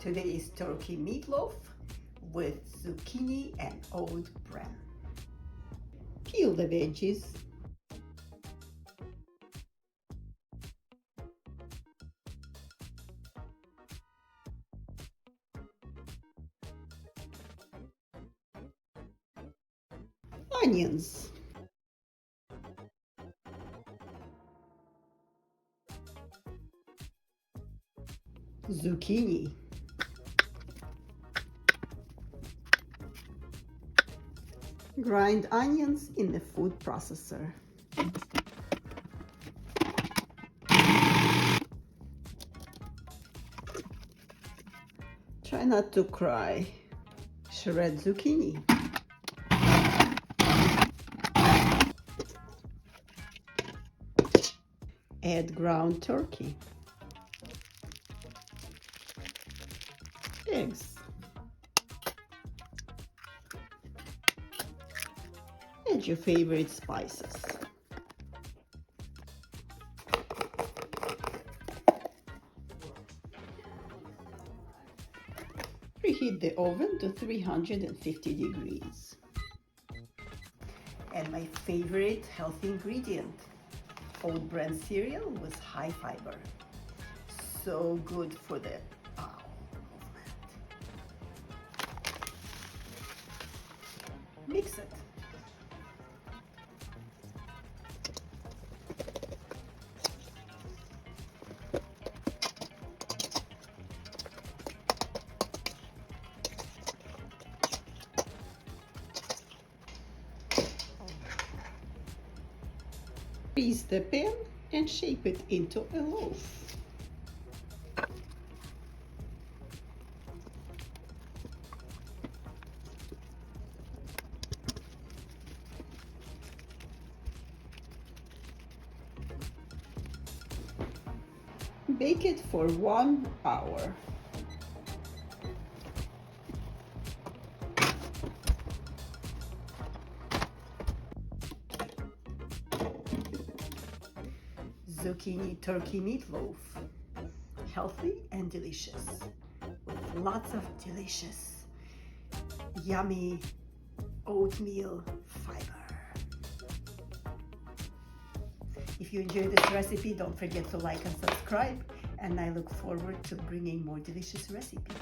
Today is turkey meatloaf with zucchini and oat bran. Peel the veggies. Onions. Zucchini. Grind onions in the food processor. Try not to cry. Shred zucchini. Add ground turkey. Eggs. Add your favorite spices. Preheat the oven to 350 degrees. And my favorite healthy ingredient, oat bran cereal with high fiber. So good for the movement. Mix it. Grease the pan and shape it into a loaf. Bake it for 1 hour. Zucchini turkey meatloaf. Healthy and delicious, with lots of delicious, yummy oatmeal fiber. If you enjoyed this recipe, don't forget to like and subscribe, and I look forward to bringing more delicious recipes.